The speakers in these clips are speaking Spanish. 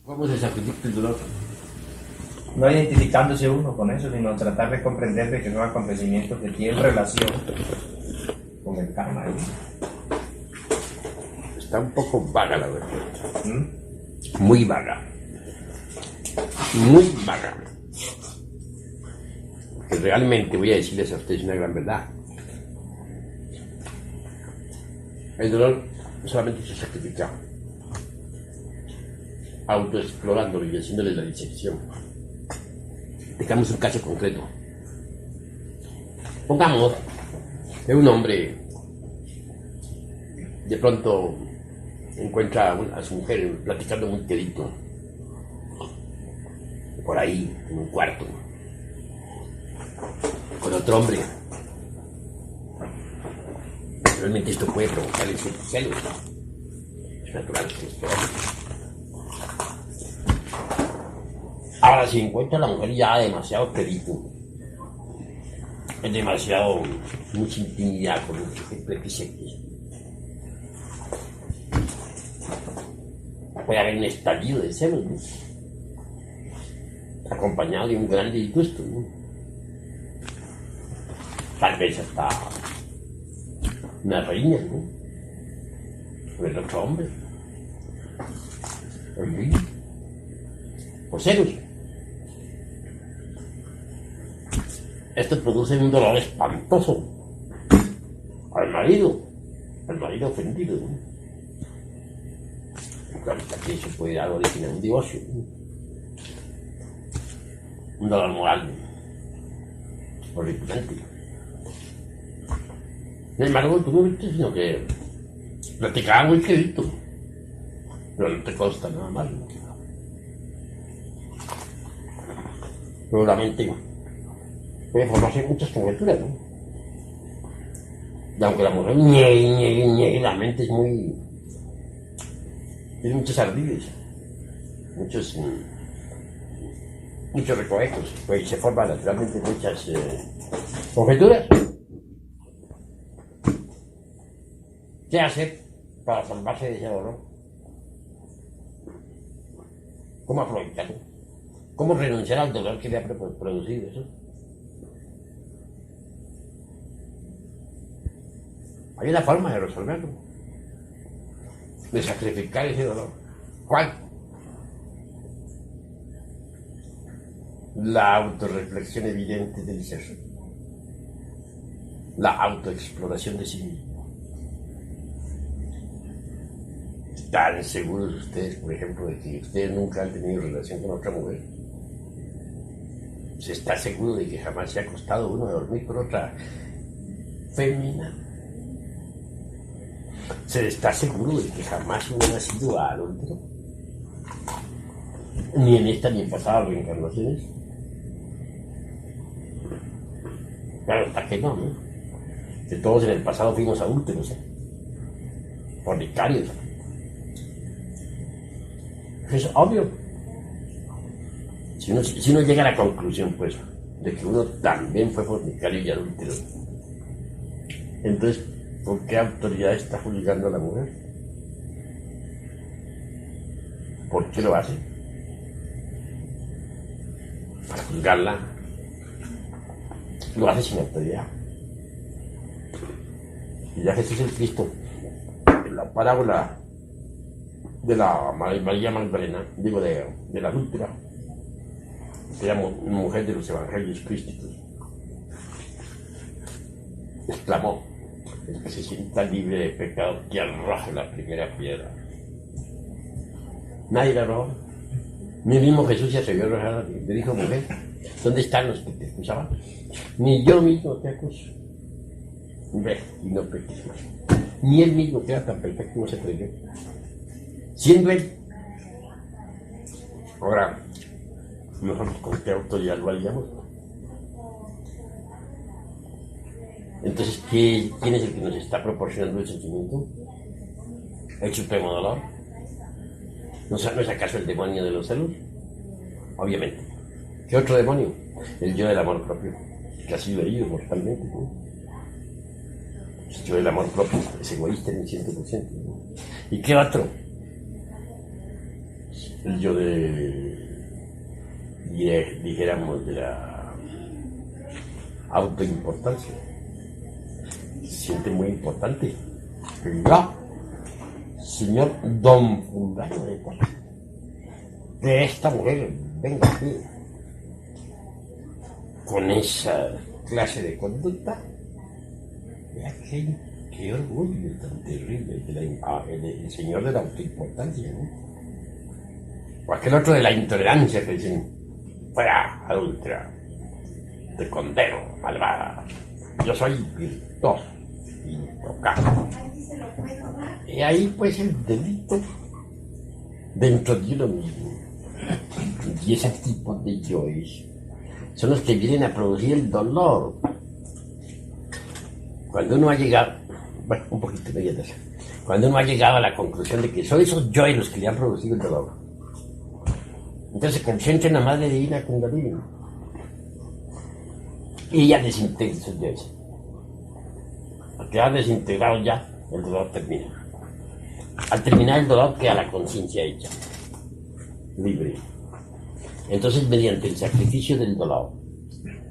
¿Cómo se sacrifica el dolor? No identificándose uno con eso, sino tratar de comprender de que son acontecimientos que tienen relación con el karma. Está un poco vaga la verdad. ¿Mm? Muy vaga. Muy vaga. Porque realmente voy a decirles a ustedes una gran verdad. El dolor solamente se sacrifica autoexplorándolo y haciéndole la disección. Tengamos un caso concreto. Pongamos que un hombre de pronto encuentra a su mujer platicando muy quedito por ahí en un cuarto con otro hombre. Realmente esto puede provocarle ciertos celos. Es natural que esto. Ahora, si encuentra a la mujer ya demasiado quedito, es demasiado, mucha intimidad con un sujeto XX, puede haber un estallido de celos, ¿no? Acompañado de un gran disgusto, ¿no? Tal vez hasta una reina, ¿no? Con el otro hombre. En fin. Por celos. Esto produce un dolor espantoso al marido ofendido, ¿no? Claro, aquí se puede dar origen a un divorcio, ¿no? Un dolor moral horripilante. Sin embargo, tú no viste, sino que platicaba muy quedito, pero no te consta nada más, ¿no? Seguramente puede formarse muchas conjeturas, ¿no? Y aunque la mujer niegue, la mente es muy... tiene muchos ardides, muchos recovecos, pues se forman naturalmente muchas conjeturas. ¿Qué hacer para salvarse de ese dolor? ¿Cómo aprovecharlo? ¿Cómo renunciar al dolor que le ha producido eso? Hay una forma de resolverlo, de sacrificar ese dolor. ¿Cuál? La autorreflexión evidente del ser, la autoexploración de sí mismo. ¿Están seguros ustedes, por ejemplo, de que ustedes nunca han tenido relación con otra mujer? ¿Se está seguro de que jamás se ha acostado uno a dormir con otra fémina? ¿Se está seguro de que jamás uno ha sido adúltero? Ni en esta ni en pasadas reencarnaciones. Claro, hasta que no, ¿no? Que todos en el pasado fuimos adúlteros, fornicarios. Es obvio. Si uno llega a la conclusión, pues, de que uno también fue fornicario y adúltero, entonces, ¿por qué autoridad está juzgando a la mujer? ¿Por qué lo hace? Para juzgarla. Lo hace sin autoridad. Y ya Jesús el Cristo, en la parábola de la María Magdalena, digo de la adúltera, que era mujer de los evangelios crísticos, exclamó: el que se sienta libre de pecado, que arroje la primera piedra. Nadie la arrojó. Ni el mismo Jesús se atrevió a arrojar. Le dijo: mujer, ¿dónde están los que te acusaban? Ni yo mismo te acuso. Ve y no peques más. Ni él mismo, que era tan perfecto, no se atrevió, siendo él. Ahora, nosotros con qué autoridad lo haríamos. Entonces, ¿quién es el que nos está proporcionando el sentimiento? ¿El supremo dolor? ¿No es acaso el demonio de los celos? Obviamente. ¿Qué otro demonio? El yo del amor propio, que ha sido herido mortalmente, ¿no? El yo del amor propio es egoísta en el 100%, ¿no? ¿Y qué otro? el yo dijéramos, de la autoimportancia. Se siente muy importante. Yo, señor Don Fulano de tal, que esta mujer venga aquí con esa clase de conducta. Vea qué orgullo tan terrible del señor de la autoimportancia, ¿no? O aquel otro de la intolerancia que dicen, fuera, adúltera, te condeno, malvada, yo soy virtuoso, intocable. Y ahí pues el delito dentro de uno mismo. Y ese tipo de yoes son los que vienen a producir el dolor. Cuando uno ha llegado, bueno, un poquito de eso, cuando uno ha llegado a la conclusión de que son esos yoes los que le han producido el dolor, entonces se concentra en la Madre Divina Kundalini y ella desintegra esos yoes. Al quedar desintegrado ya, el dolor termina. Al terminar el dolor queda la conciencia hecha, libre. Entonces, mediante el sacrificio del dolor,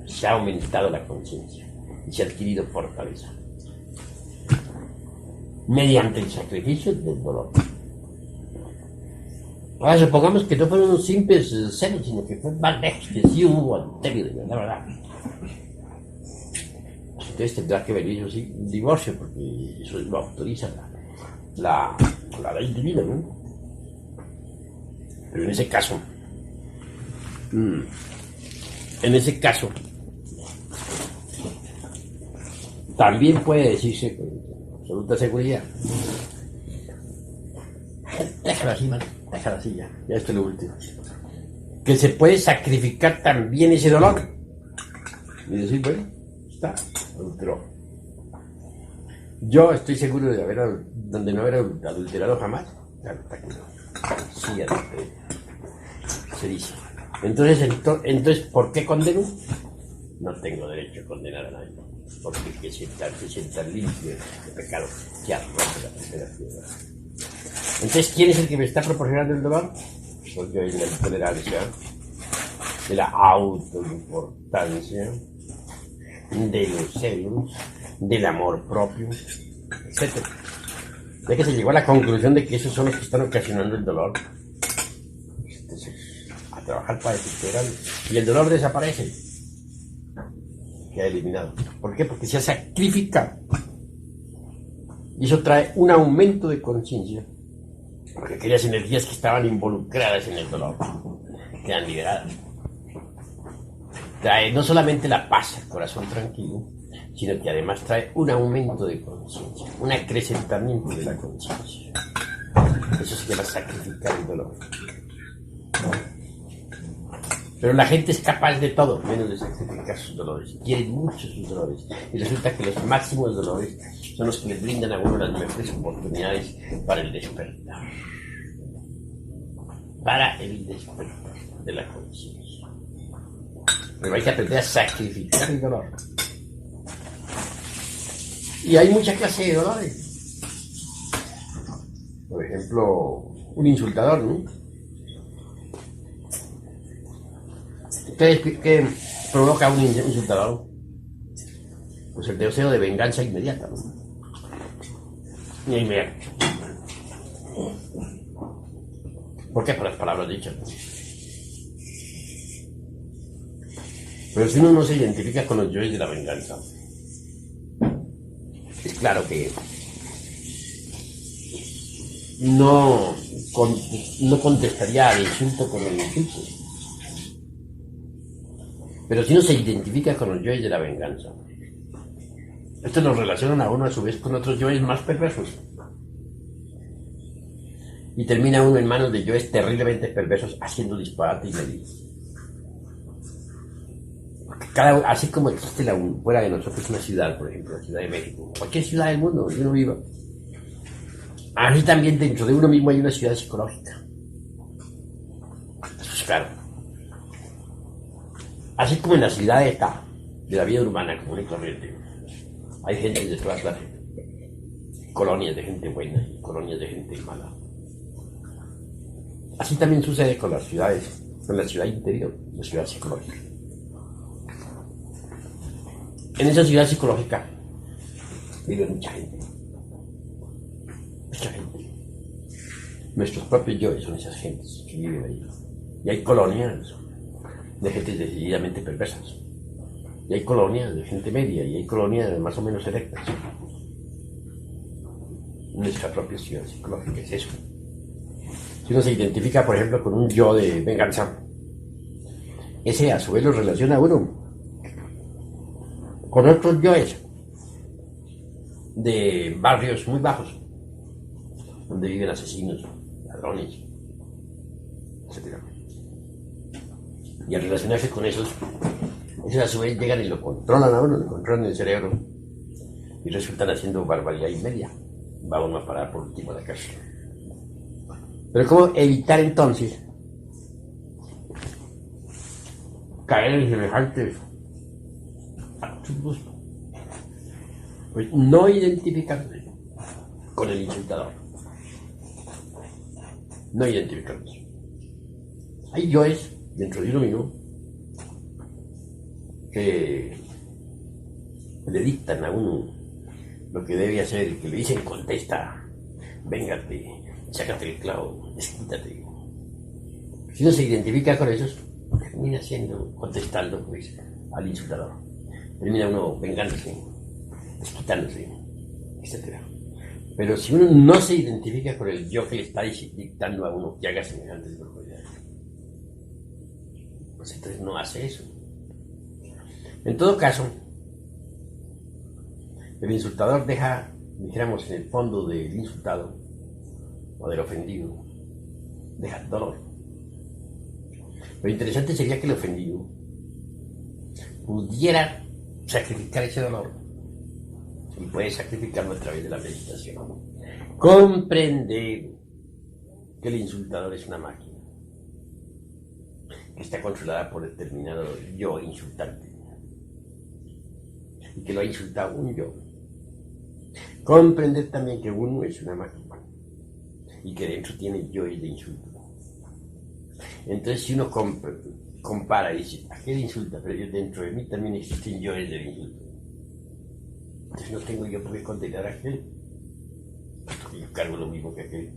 se ha aumentado la conciencia y se ha adquirido fortaleza. Mediante el sacrificio del dolor. Ahora, supongamos que no fueron unos simples celos, sino que fue más excesivo alterio, de verdad. Entonces tendrá que venir, eso sí, un divorcio, porque eso lo autoriza la ley divina, ¿no? Pero en ese caso, también puede decirse con absoluta seguridad, déjalo así, man, déjalo así ya esto es lo último, que se puede sacrificar también ese dolor y decir, bueno, está, adulteró. Yo estoy seguro de no haber adulterado jamás. Claro, está que no. Sí, adulteré. Se dice. Entonces, ¿por qué condeno? No tengo derecho a condenar a nadie. Porque hay que sentar limpio de pecado que arroja la primera piedra. Entonces, ¿quién es el que me está proporcionando el dolor? Pues yo, en la intolerancia, de la autoimportancia, de los celos, del amor propio, etc. Ya que se llegó a la conclusión de que esos son los que están ocasionando el dolor, entonces a trabajar para desintegrarlo y el dolor desaparece, queda eliminado. ¿Por qué? Porque se ha sacrificado y eso trae un aumento de conciencia, porque aquellas energías que estaban involucradas en el dolor quedan liberadas. Trae no solamente la paz, el corazón tranquilo, sino que además trae un aumento de conciencia, un acrecentamiento de la conciencia. Eso se llama sacrificar el dolor. Pero la gente es capaz de todo, menos de sacrificar sus dolores. Quieren mucho sus dolores. Y resulta que los máximos dolores son los que les brindan a uno las mejores oportunidades para el despertar. Para el despertar de la conciencia. Pero hay que aprender a sacrificar el dolor. Y hay mucha clase de dolores. Por ejemplo, un insultador, ¿no? ¿Qué provoca un insultador? Pues el deseo de venganza inmediata, ¿no? Y inmediata. ¿Por qué? Por las palabras dichas, ¿no? Pero si uno no se identifica con los yoes de la venganza, es claro que no contestaría al insulto con el insulto. Pero si uno se identifica con los yoes de la venganza, estos nos relacionan a uno a su vez con otros yoes más perversos. Y termina uno en manos de yoes terriblemente perversos haciendo disparate y medido. Así como existe fuera de nosotros una ciudad, por ejemplo, la Ciudad de México, cualquier ciudad del mundo donde uno viva, así también dentro de uno mismo hay una ciudad psicológica. Eso es claro. Así como en la ciudad está, de la vida urbana común y corriente, hay gente de todas clases, colonias de gente buena y colonias de gente mala. Así también sucede con las ciudades, con la ciudad interior, la ciudad psicológica. En esa ciudad psicológica vive mucha gente. Mucha gente. Nuestros propios yoes son esas gentes que viven ahí. Y hay colonias de gente decididamente perversas. Y hay colonias de gente media, y hay colonias más o menos selectas. Nuestra propia ciudad psicológica es eso. Si uno se identifica, por ejemplo, con un yo de venganza, ese a su vez lo relaciona a uno con otros yoes de barrios muy bajos, donde viven asesinos, ladrones, etc. Y al relacionarse con esos a su vez llegan y lo controlan a uno, lo controlan el cerebro, y resultan haciendo barbaridad y media. Va uno a parar por último a la cárcel. Pero ¿cómo evitar entonces caer en semejantes absurdos? Pues no identificándose con el insultador. No identificándose. Hay yoes dentro de uno mismo que le dictan a uno lo que debe hacer, y que le dicen: contesta, véngate, sácate el clavo, desquítate. Si uno se identifica con esos, termina contestando pues, al insultador. Termina uno vengándose, desquitándose, etc. Pero si uno no se identifica con el yo que le está dictando a uno que haga semejantes barbaridades, pues entonces no hace eso. En todo caso, el insultador deja, dijéramos, en el fondo del insultado o del ofendido, deja dolor. Lo interesante sería que el ofendido pudiera sacrificar ese dolor, y puede sacrificarlo a través de la meditación. Comprender que el insultador es una máquina que está controlada por determinado yo insultante, y que lo ha insultado un yo. Comprender también que uno es una máquina y que dentro tiene yoes de insulto. Entonces, si uno compara y dice: aquel insulta, pero yo dentro de mí también existen yoes de insulto. Entonces no tengo yo por qué condenar a aquel, porque yo cargo lo mismo que aquel.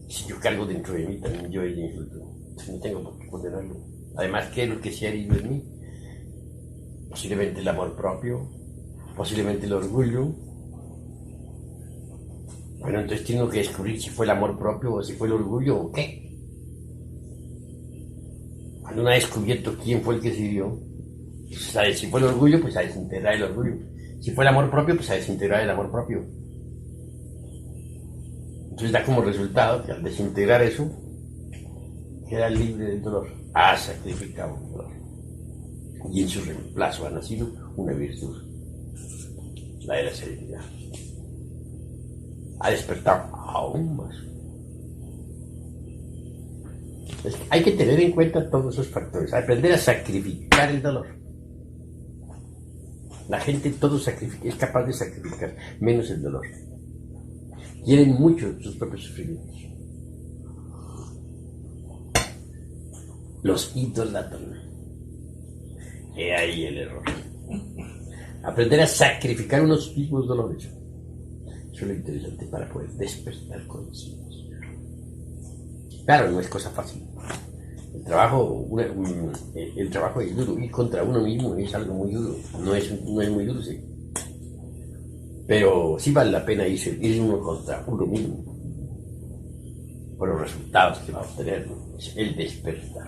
Si yo cargo dentro de mí también yoes de insulto, entonces no tengo por qué condenarlo. Además, ¿qué es lo que se ha herido en mí? Posiblemente el amor propio, posiblemente el orgullo. Bueno, entonces tengo que descubrir si fue el amor propio o si fue el orgullo o qué. Cuando uno ha descubierto quién fue el que se hirió, pues si fue el orgullo, pues a desintegrar el orgullo. Si fue el amor propio, pues a desintegrar el amor propio. Entonces da como resultado que al desintegrar eso, queda libre del dolor. Ha sacrificado el dolor. Y en su reemplazo ha nacido una virtud, la de la serenidad. Ha despertado aún más. Entonces, hay que tener en cuenta todos esos factores, aprender a sacrificar el dolor. La gente todo es capaz de sacrificar, menos el dolor. Quieren mucho sus propios sufrimientos. Los idolatran. He ahí el error. Aprender a sacrificar unos mismos dolores. Eso es lo interesante para poder despertar conciencia. Claro, no es cosa fácil. El trabajo es duro. Ir contra uno mismo es algo muy duro. No es muy dulce. Pero sí vale la pena ir uno contra uno mismo. Por los resultados que va a obtener. Es el despertar.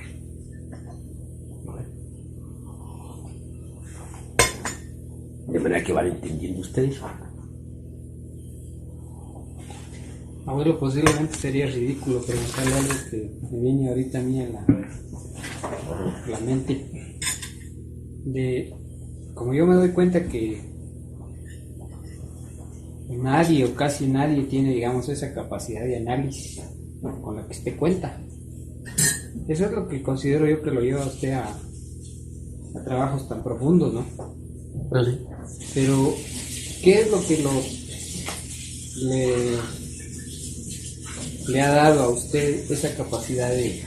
De manera que van entendiendo ustedes. Abuelo, posiblemente sería ridículo preguntarle algo que me viene ahorita a mí a la mente. Como yo me doy cuenta que nadie o casi nadie tiene, digamos, esa capacidad de análisis con la que usted cuenta. Eso es lo que considero yo que lo lleva a usted a trabajos tan profundos, ¿no? Pero sí. Pero, ¿qué es lo que le ha dado a usted esa capacidad de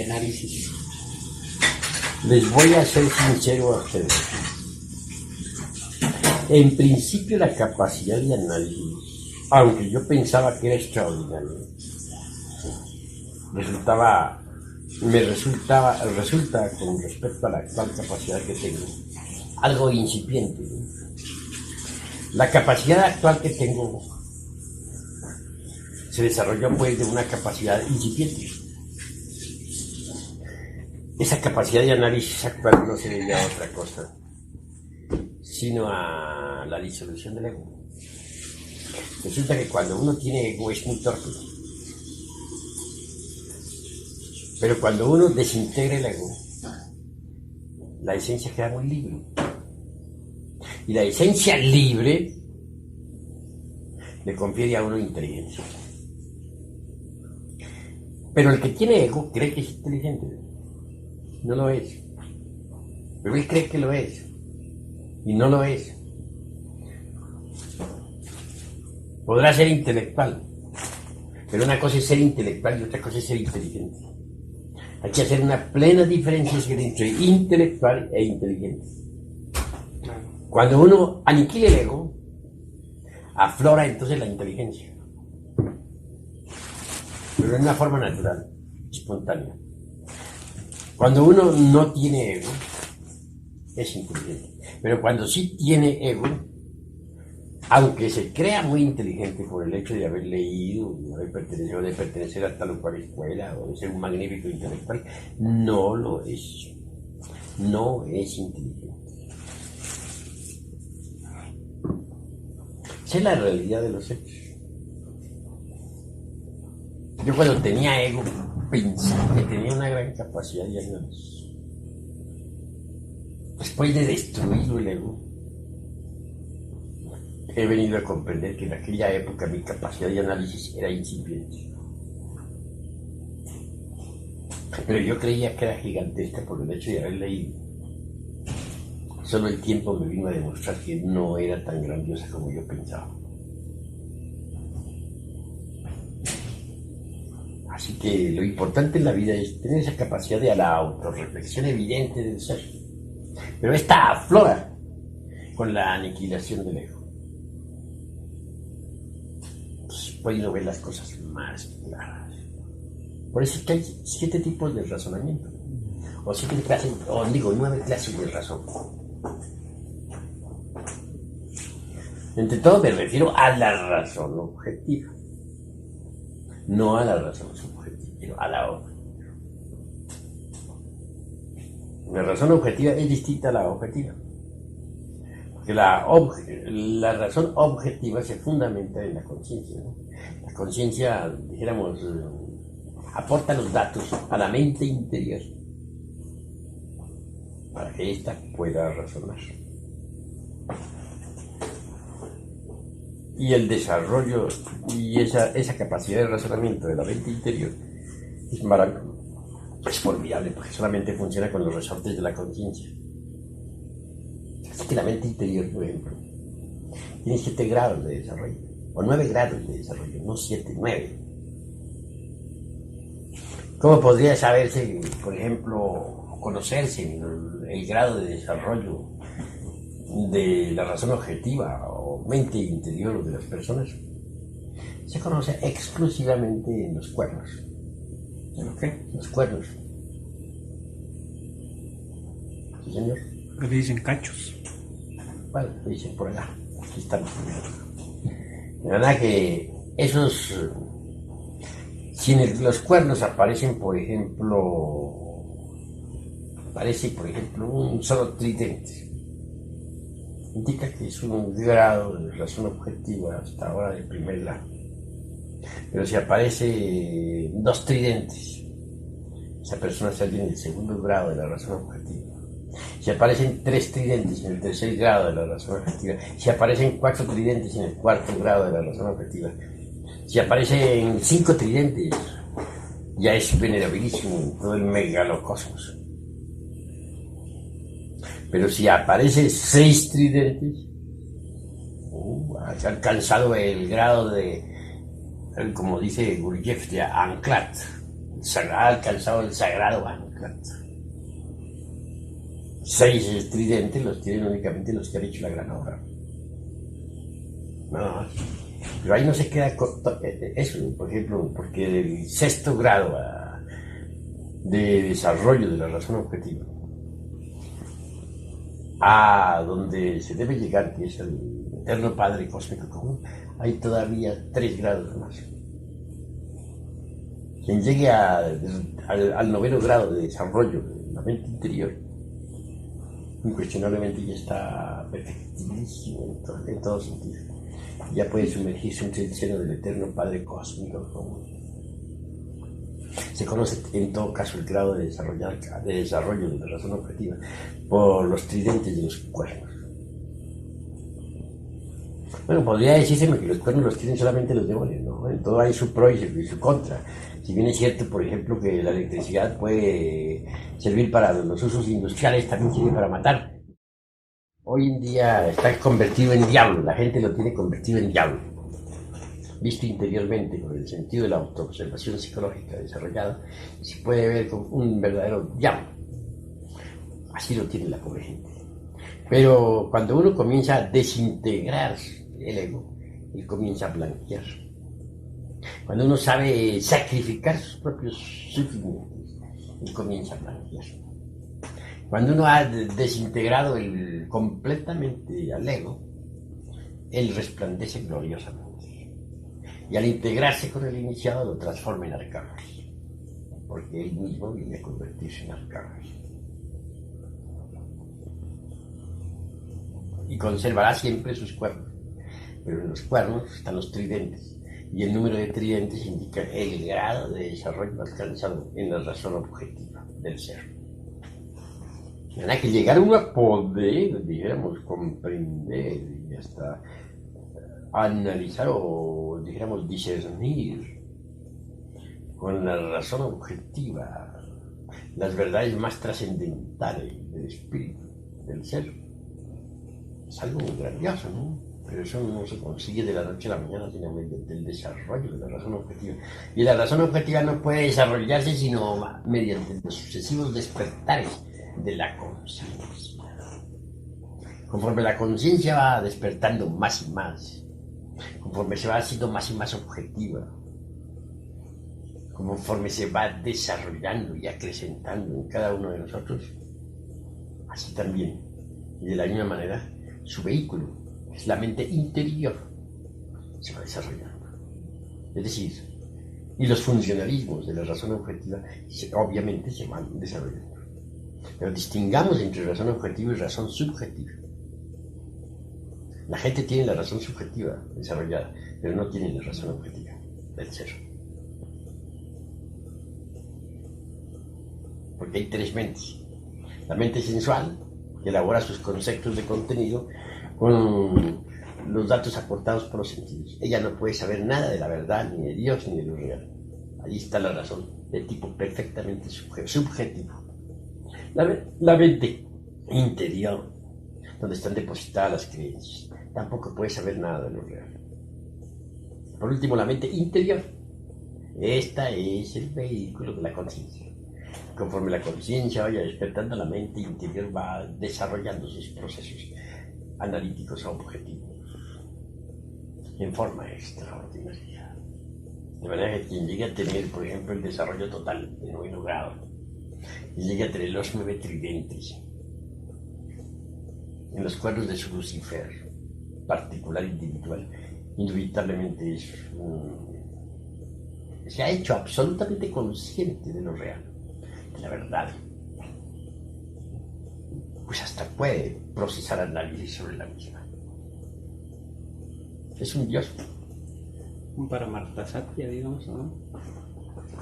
análisis? Les voy a ser sincero a ustedes. En principio la capacidad de análisis, aunque yo pensaba que era extraordinaria, resulta con respecto a la actual capacidad que tengo, algo incipiente. La capacidad actual que tengo se desarrolló pues de una capacidad incipiente. Esa capacidad de análisis actual no se debe a otra cosa, sino a la disolución del ego. Resulta que cuando uno tiene ego es muy torpe. Pero cuando uno desintegra el ego, la esencia queda muy libre. Y la esencia libre le confiere a uno inteligencia. Pero el que tiene ego cree que es inteligente. No lo es. Pero él cree que lo es. Y no lo es. Podrá ser intelectual. Pero una cosa es ser intelectual y otra cosa es ser inteligente. Hay que hacer una plena diferenciación entre intelectual e inteligente. Cuando uno aniquila el ego, aflora entonces la inteligencia. Pero de una forma natural, espontánea. Cuando uno no tiene ego, es inteligente. Pero cuando sí tiene ego, aunque se crea muy inteligente por el hecho de haber leído, de pertenecer a tal o cual escuela, o de ser un magnífico intelectual, no lo es. No es inteligente. Esa es la realidad de los hechos. Yo cuando tenía ego, pensaba que tenía una gran capacidad de análisis. Después de destruir el ego, he venido a comprender que en aquella época mi capacidad de análisis era incipiente. Pero yo creía que era gigantesca por el hecho de haber leído. Solo el tiempo me vino a demostrar que no era tan grandiosa como yo pensaba. Así que lo importante en la vida es tener esa capacidad de la autorreflexión evidente del ser. Pero esta aflora con la aniquilación del ego. Entonces puede uno ver las cosas más claras. Por eso es que hay 7 tipos de razonamiento. O 9 clases de razón. Entre todo me refiero a la razón objetiva. No a la razón subjetiva, sino a la objetiva. La razón objetiva es distinta a la objetiva. Porque la razón objetiva se fundamenta en la conciencia, ¿no? La conciencia, dijéramos, aporta los datos a la mente interior para que ésta pueda razonar. Y el desarrollo y esa capacidad de razonamiento de la mente interior es maravilloso, es formidable, porque solamente funciona con los resortes de la conciencia. Así que la mente interior, por ejemplo, tiene 7 grados de desarrollo, o 9 grados de desarrollo, no 7, 9. ¿Cómo podría saberse, por ejemplo, conocerse el grado de desarrollo de la razón objetiva o mente interior de las personas? Se conoce exclusivamente en los cuernos. ¿En qué? Los cuernos. Sí, señor. Le dicen cachos. Bueno, lo dicen por allá. Aquí estamos. De verdad que esos... Si en los cuernos aparecen, por ejemplo... Aparece, por ejemplo, un solo tridente. Indica que es un grado de razón objetiva hasta ahora de primer grado. Pero si aparece 2 tridentes, esa persona está en el segundo grado de la razón objetiva. Si aparecen 3 tridentes en el tercer grado de la razón objetiva, si aparecen 4 tridentes en el cuarto grado de la razón objetiva, si aparecen 5 tridentes, ya es venerabilísimo en todo el megalocosmos. Pero si aparece 6 tridentes, has alcanzado el grado de Él, como dice Gurdjieff, de Anklat, ha alcanzado el sagrado Anklat. 6 tridentes los tienen únicamente los que han hecho la gran obra. Nada más. Pero ahí no se queda corto eso, por ejemplo, porque del 6º grado de desarrollo de la razón objetiva a donde se debe llegar, que es el eterno Padre Cósmico Común, hay todavía 3 grados más. Quien llegue al 9º grado de desarrollo de la mente interior, incuestionablemente ya está perfectísimo en todo sentido. Ya puede sumergirse entre el seno del eterno Padre Cósmico Común. Se conoce en todo caso el grado de desarrollo de la razón objetiva por los tridentes de los cuernos. Bueno, podría decirse que los cuernos los tienen solamente los demonios, ¿no? En todo hay su pro y su contra. Si bien es cierto, por ejemplo, que la electricidad puede servir para los usos industriales, también sirve para matar. Hoy en día está convertido en diablo, la gente lo tiene convertido en diablo. Visto interiormente con el sentido de la autoobservación psicológica desarrollada, se puede ver como un verdadero diablo. Así lo tiene la pobre gente. Pero cuando uno comienza a desintegrar el ego, él comienza a blanquear. Cuando uno sabe sacrificar sus propios sufrimientos, él comienza a blanquear. Cuando uno ha desintegrado completamente al ego, él resplandece gloriosamente. Y al integrarse con el iniciado lo transforma en arcángel, porque él mismo viene a convertirse en arcángel. Y conservará siempre sus cuernos, pero en los cuernos están los tridentes, y el número de tridentes indica el grado de desarrollo alcanzado en la razón objetiva del ser. Tendrá que llegar uno a poder, dijéramos, comprender y hasta analizar o, dijéramos, discernir con la razón objetiva las verdades más trascendentales del espíritu, del ser. Es algo muy grandioso, ¿no? Pero eso no se consigue de la noche a la mañana, sino mediante el desarrollo de la razón objetiva. Y la razón objetiva no puede desarrollarse sino mediante los sucesivos despertares de la conciencia. Conforme la conciencia va despertando más y más, conforme se va haciendo más y más objetiva, conforme se va desarrollando y acrecentando en cada uno de nosotros, así también, y de la misma manera, su vehículo, es la mente interior, se va desarrollando. Es decir, y los funcionalismos de la razón objetiva obviamente se van desarrollando. Pero distingamos entre razón objetiva y razón subjetiva. La gente tiene la razón subjetiva desarrollada, pero no tiene la razón objetiva del ser. Porque hay 3 mentes. La mente sensual, que elabora sus conceptos de contenido con los datos aportados por los sentidos. Ella no puede saber nada de la verdad, ni de Dios, ni de lo real. Allí está la razón, de tipo perfectamente subjetivo. La mente interior, donde están depositadas las creencias, tampoco puede saber nada de lo real. Por último, la mente interior. Esta es el vehículo de la conciencia. Conforme la conciencia vaya despertando, la mente interior va desarrollando sus procesos analíticos objetivos en forma extraordinaria. De manera que quien llegue a tener, por ejemplo, el desarrollo total de 9º grado, y llegue a tener los 9 tridentes en los cuernos de su Lucifer particular individual, indubitablemente se ha hecho absolutamente consciente de lo real, de la verdad. Pues hasta puede procesar análisis sobre la misma. Es un dios. Un Paramartasatya, digamos, ¿no?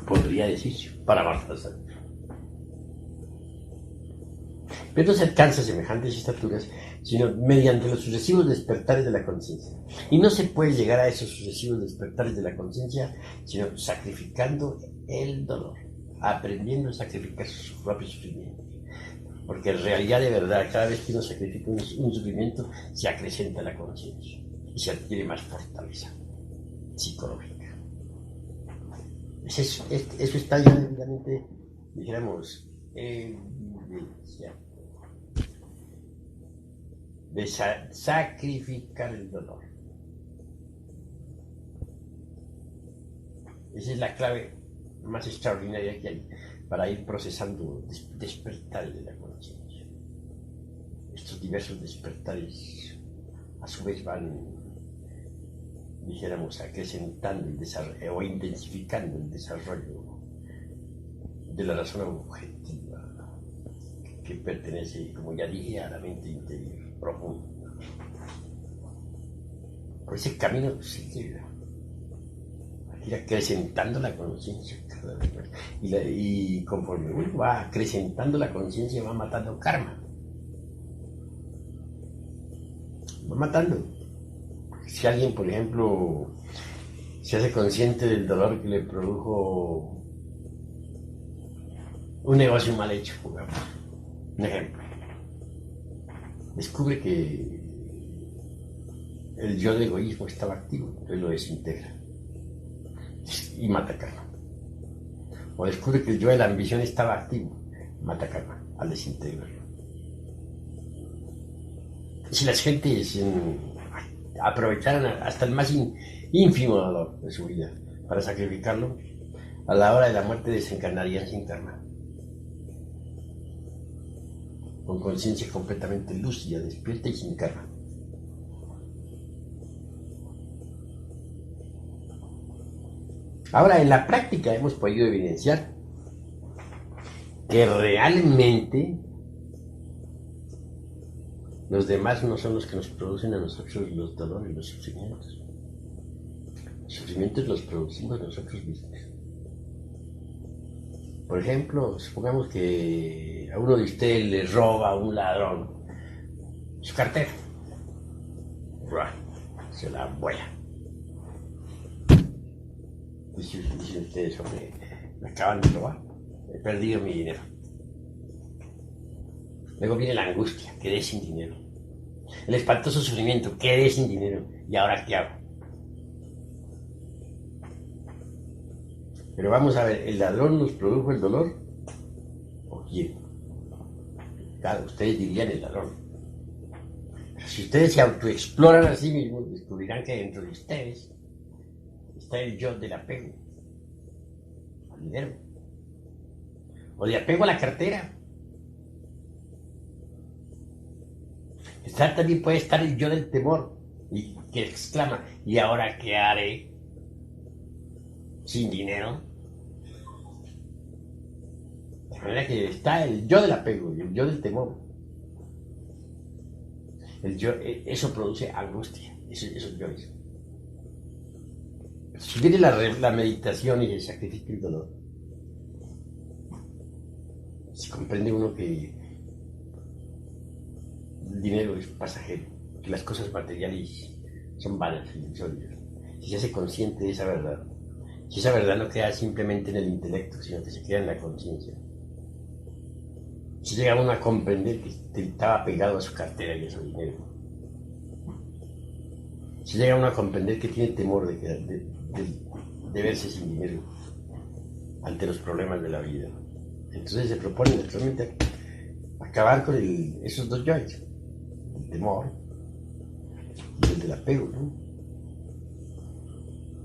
Podría decirse, Paramartasatya. Pero no se alcanza semejantes estaturas sino mediante los sucesivos despertares de la conciencia. Y no se puede llegar a esos sucesivos despertares de la conciencia sino sacrificando el dolor, aprendiendo a sacrificar sus propios sufrimientos. Porque en realidad, de verdad, cada vez que uno sacrifica un sufrimiento, se acrecenta la conciencia y se adquiere más fortaleza psicológica. Eso está ya debidamente, dijéramos, evidenciado. De sacrificar el dolor. Esa es la clave más extraordinaria que hay para ir procesando despertares de la conciencia. Estos diversos despertares a su vez van, dijéramos, acrecentando el desarrollo o intensificando el desarrollo de la razón objetiva que pertenece, como ya dije, a la mente interior profunda. Por ese camino se llega a ir acrecentando la conciencia cada vez más. Y conforme uno va acrecentando la conciencia, va matando karma. Va matando. Si alguien, por ejemplo, se hace consciente del dolor que le produjo un negocio mal hecho, digamos, un ejemplo, descubre que el yo del egoísmo estaba activo, entonces lo desintegra y mata karma. O descubre que el yo de la ambición estaba activo, mata karma al desintegrarlo. Si las gentes aprovecharan hasta el más ínfimo dolor de su vida para sacrificarlo, a la hora de la muerte desencarnarían sin karma, con conciencia completamente lúcida, despierta y sin karma. Ahora, en la práctica hemos podido evidenciar que realmente los demás no son los que nos producen a nosotros los dolores y los sufrimientos. Los sufrimientos los producimos nosotros mismos. Por ejemplo, supongamos que a uno de ustedes le roba a un ladrón su cartera. Se la vuela. Dicen ustedes, hombre, me acaban de robar, he perdido mi dinero. Luego viene la angustia, quedé sin dinero. El espantoso sufrimiento, quedé sin dinero. ¿Y ahora qué hago? Pero vamos a ver, ¿el ladrón nos produjo el dolor? ¿O quién? Claro, ustedes dirían el ladrón. Pero si ustedes se autoexploran a sí mismos, descubrirán que dentro de ustedes está el yo del apego al dinero, o de apego a la cartera. También puede estar el yo del temor, y que exclama, ¿y ahora qué haré sin dinero? De manera que está el yo del apego y el yo del temor. Eso produce angustia, esos yoes. Si viene la meditación y se sacrifica el dolor, se comprende uno que el dinero es pasajero, que las cosas materiales son vanas, ilusorias. Si se hace consciente de esa verdad, si esa verdad no queda simplemente en el intelecto, sino que se queda en la conciencia, si llega uno a comprender que estaba pegado a su cartera y a su dinero, si llega uno a comprender que tiene temor de verse sin dinero ante los problemas de la vida, entonces se propone naturalmente acabar con esos dos yoes, el temor y el del apego, ¿no?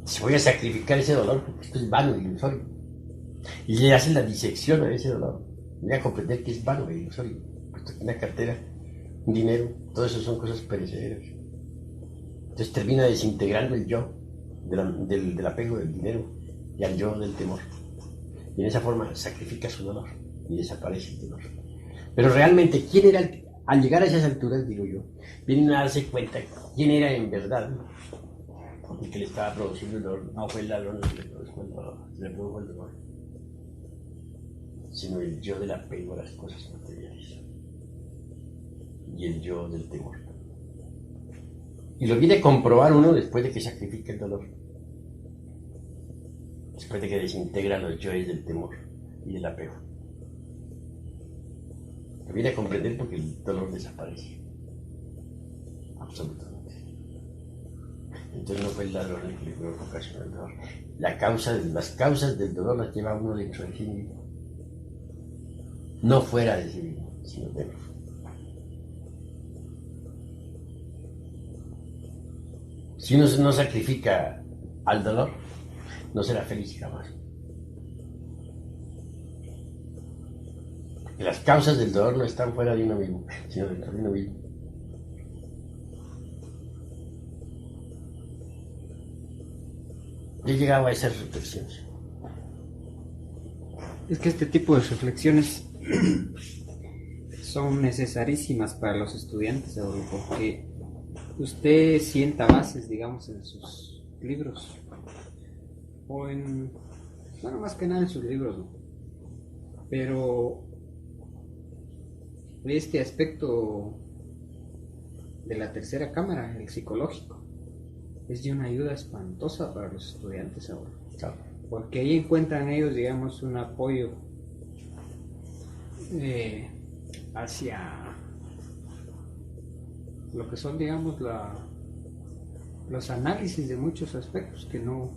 Si voy a sacrificar ese dolor, porque esto es vano e ilusorio, y le hacen la disección a ese dolor, voy a comprender que es vano e ilusorio, puesto que una cartera, un dinero, todo eso son cosas perecederas. Entonces termina desintegrando el yo del apego del dinero y al yo del temor. Y en esa forma sacrifica su dolor y desaparece el dolor. Pero realmente, ¿quién era al llegar a esas alturas, digo yo, vienen a darse cuenta quién era en verdad el que le estaba produciendo el dolor? No fue el ladrón el que le produjo el dolor, sino el yo del apego a las cosas materiales y el yo del temor. Y lo viene a comprobar uno después de que sacrifica el dolor, después de que desintegra los yoes del temor y del apego. Lo viene a comprender porque el dolor desaparece absolutamente. Entonces no fue el ladrón el que le ocasionó el dolor. Las causas del dolor las lleva uno dentro de sí mismo. No fuera de sí mismo, sino dentro. Si uno no sacrifica al dolor, no será feliz jamás. Porque las causas del dolor no están fuera de uno mismo, sino dentro de uno mismo. Yo he llegado a esas reflexiones. Es que este tipo de reflexiones son necesarísimas para los estudiantes, porque usted sienta bases, digamos, en sus libros, o en, bueno, más que nada en sus libros, ¿no? Pero este aspecto de la tercera cámara, el psicológico, es de una ayuda espantosa para los estudiantes ahora. Claro. Porque ahí encuentran ellos, digamos, un apoyo hacia lo que son, digamos, los análisis de muchos aspectos que no,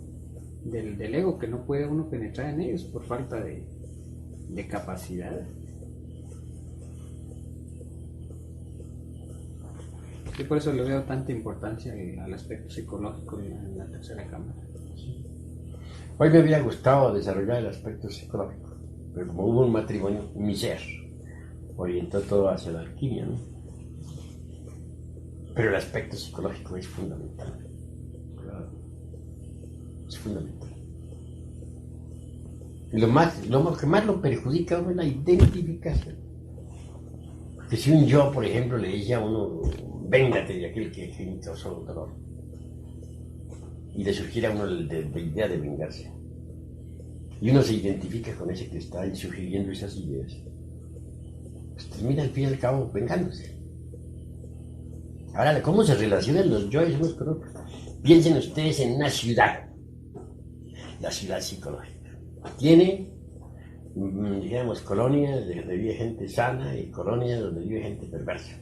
del ego, que no puede uno penetrar en ellos por falta de capacidad. Yo por eso le veo tanta importancia al aspecto psicológico en la tercera cámara. Hoy me había gustado desarrollar el aspecto psicológico, pero como hubo un matrimonio, mi ser orientó todo hacia la alquimia, ¿no? Pero el aspecto psicológico es fundamental. Claro. Es fundamental. Y lo que más lo perjudica es la identificación. Porque si un yo, por ejemplo, le dice a uno, véngate de aquel que me causó dolor, y le sugiere a uno la idea de vengarse, y uno se identifica con ese que está sugiriendo esas ideas, pues termina al fin y al cabo vengándose. Ahora, ¿cómo se relacionan los yoes unos con otros? Piensen ustedes en una ciudad, la ciudad psicológica. Tiene, digamos, colonias donde vive gente sana y colonias donde vive gente perversa.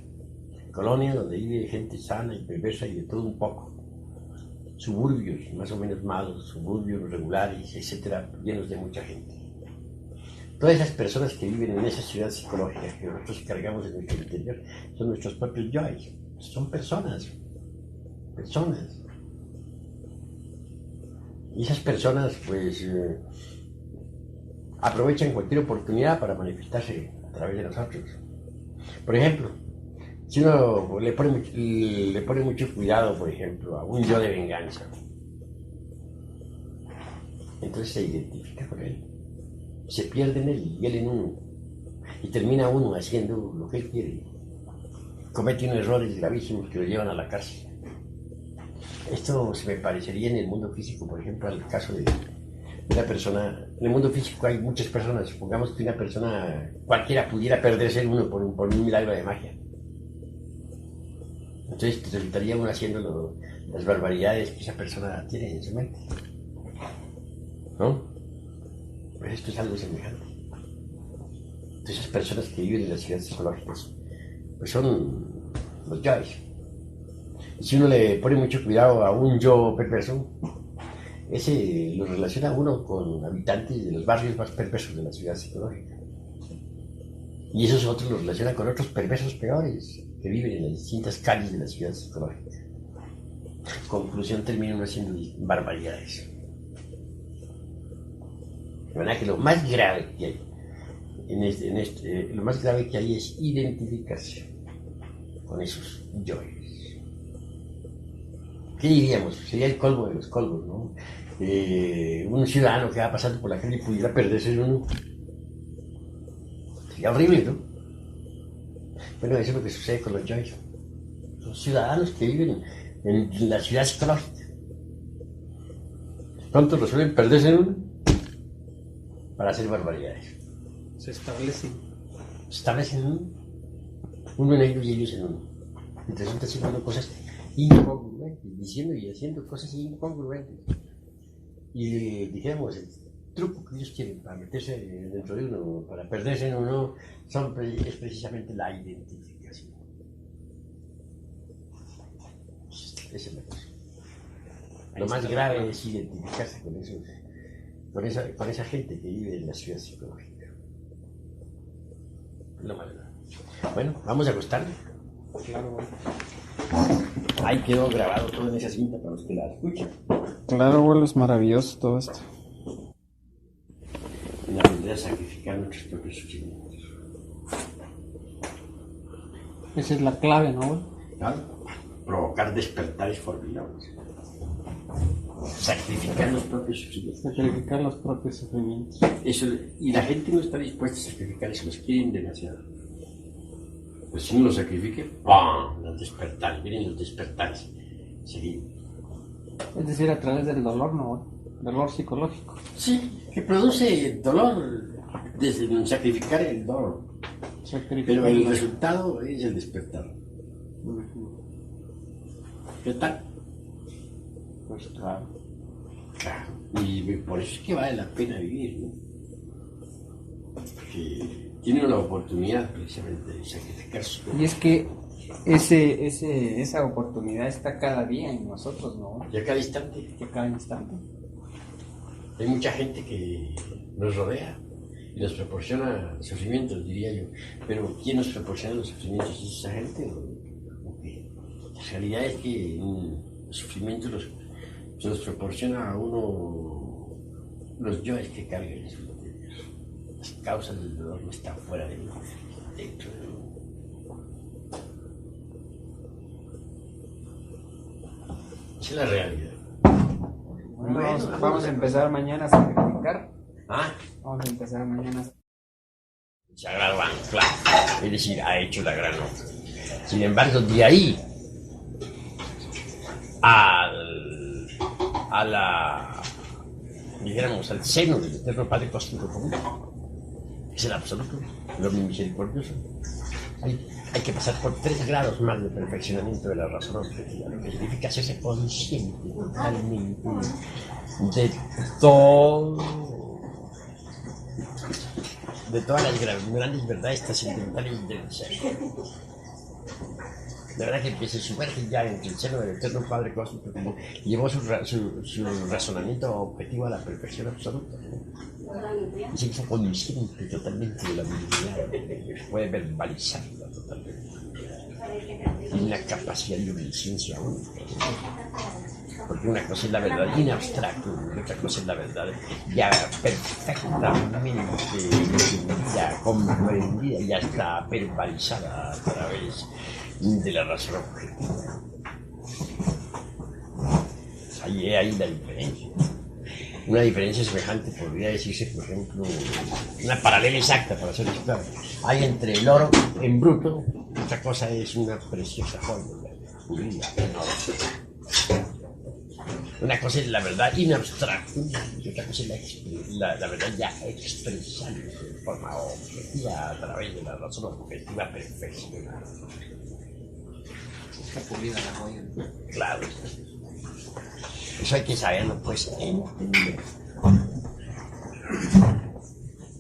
Colonias donde vive gente sana y perversa y de todo un poco. Suburbios más o menos malos, suburbios regulares, etcétera, llenos de mucha gente. Todas esas personas que viven en esa ciudad psicológica que nosotros cargamos en nuestro interior son nuestros propios yoes. Son personas. Y esas personas, pues, aprovechan cualquier oportunidad para manifestarse a través de nosotros. Por ejemplo, si uno le pone mucho cuidado, por ejemplo, a un yo de venganza, entonces se identifica con él, se pierde en él y él en uno, y termina uno haciendo lo que él quiere, comete unos errores gravísimos que lo llevan a la cárcel. Esto se me parecería en el mundo físico, por ejemplo, al caso de una persona. En el mundo físico hay muchas personas, supongamos que una persona cualquiera pudiera perderse en uno por un milagro de magia. Entonces resultaría uno haciendo las barbaridades que esa persona tiene en su mente, ¿no? Pues esto es algo semejante. Entonces esas personas que viven en las ciudades psicológicas, pues son los yoes. Y si uno le pone mucho cuidado a un yo perverso, ese lo relaciona uno con habitantes de los barrios más perversos de la ciudad psicológica. Y esos otros los relaciona con otros perversos peores que viven en las distintas calles de la ciudad psicológica. Conclusión, termina uno haciendo barbaridades. De manera que lo más grave que hay lo más grave que hay es identificarse con esos yoes. ¿Qué diríamos? Sería el colmo de los colmos, ¿no? Un ciudadano que va pasando por la calle y pudiera perderse en uno. Sería horrible, ¿no? Bueno, eso es lo que sucede con los yoes. Son ciudadanos que viven en la ciudad psicológica. Pronto resuelven perderse en uno para hacer barbaridades. Se establecen. Se establecen en uno en ellos y ellos en uno. Y resulta haciendo cosas incongruentes, diciendo y haciendo cosas incongruentes. Y dijéramos, el truco que ellos tienen para meterse dentro de uno, para perderse en uno, es precisamente la identificación. Esa es la cosa. Lo más grave es identificarse con esos, con esa gente que vive en la ciudad psicológica. Lo más grave. Bueno, vamos a acostarnos. Claro, güey. Ahí quedó grabado todo en esa cinta para los que la escuchan. Claro, güey, es maravilloso todo esto. Y aprender a sacrificar nuestros propios sufrimientos. Esa es la clave, ¿no, güey? Claro, provocar despertares formidables. Sacrificar los propios sufrimientos. Sacrificar los propios sufrimientos. Eso, y la gente no está dispuesta a sacrificar eso, los quieren demasiado. Pues si uno lo sacrifique, ¡pam! Los despertares, miren los despertares. Seguido. Es decir, a través del dolor, ¿no, güey? Dolor psicológico. Sí, que produce dolor desde sacrificar el dolor. Pero el resultado es el despertar. ¿Qué tal? Pues claro. Claro. Y por eso es que vale la pena vivir, ¿no? Porque tiene la oportunidad precisamente de sacrificarse. Y es que esa oportunidad está cada día en nosotros, ¿no? Y a cada instante. A cada instante. Hay mucha gente que nos rodea y nos proporciona sufrimientos, diría yo. Pero ¿quién nos proporciona los sufrimientos? ¿Es esa gente? ¿O qué? La realidad es que los sufrimientos se los proporciona a uno los yoes que cargan en su interior. Las causas del dolor no están fuera de uno, dentro de uno. Esa es la realidad. Bueno, vamos a empezar mañana a sacrificar. ¿Ah? Vamos a empezar mañana. Sagrado ancla, es decir, ha hecho la gran obra. Sin embargo, de ahí dijéramos, al seno del Eterno Padre Cósmico Común, es el absoluto, el omnimisericordioso. Hay que pasar por 3 grados más de perfeccionamiento de la razón objetiva, lo que significa hacerse consciente totalmente de todo, de todas las grandes verdades trascendentales del ser. De verdad que se sumerge ya en el seno del Eterno Padre Cósmico, como llevó su razonamiento objetivo a la perfección absoluta, ¿no? Y se hizo consciente totalmente de la divinidad, puede verbalizarla totalmente. Tiene una capacidad de omnisciencia única, ¿no? Porque una cosa es la verdad in abstracto y otra cosa es la verdad ya perfectamente entendida, comprendida, ya está verbalizada a través de la razón objetiva. Ahí la diferencia. Una diferencia semejante podría decirse, por ejemplo, una paralela exacta, para ser claro. Hay entre el oro en bruto, otra cosa es una preciosa joya, pulida, en oro. Una cosa es la verdad in abstracto y otra cosa es la verdad ya expresable de forma objetiva a través de la razón objetiva perfeccionada. Está pulida la joya. Claro. Eso hay que saberlo, pues, entender.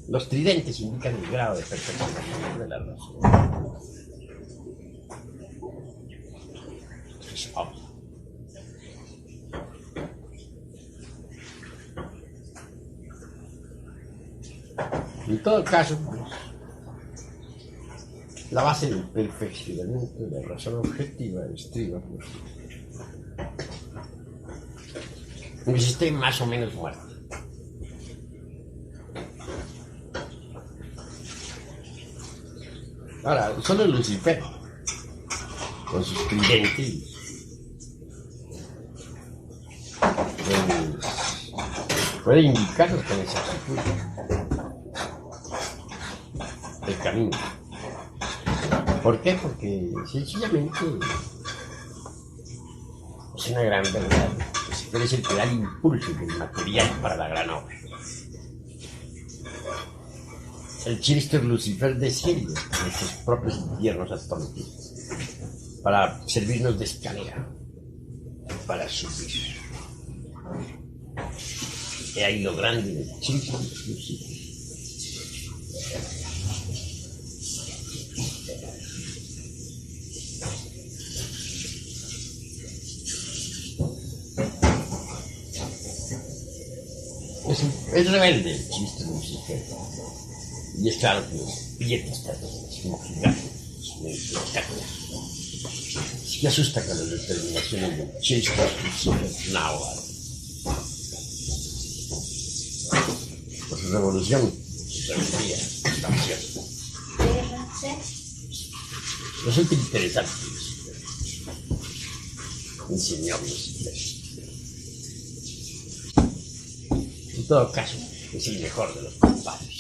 Los tridentes indican el grado de perfeccionamiento de la razón. Esto es obvio. En todo caso, pues, la base del perfeccionamiento de la razón objetiva estriba, pues, en que se esté más o menos muerto. Ahora, solo Lucifer, con sus tridentes, puede indicarnos con exactitud el camino. ¿Por qué? Porque sencillamente es una gran verdad. Lucifer es el que da el impulso del material para la gran obra. El chiste Lucifer desciende en nuestros propios infiernos atómicos para servirnos de escalera, para subir. Y ahí lo grande del chiste Lucifer. Es rebelde el chiste de un sistema. Y es claro que los billetes están como gigantes, muy espectaculares. Sí que asusta con las determinaciones del chiste de náhuatl. Por su revolución, su rebeldía, está cierto. Resulta interesante. Enseñable. En todo caso, es el mejor de los compadres.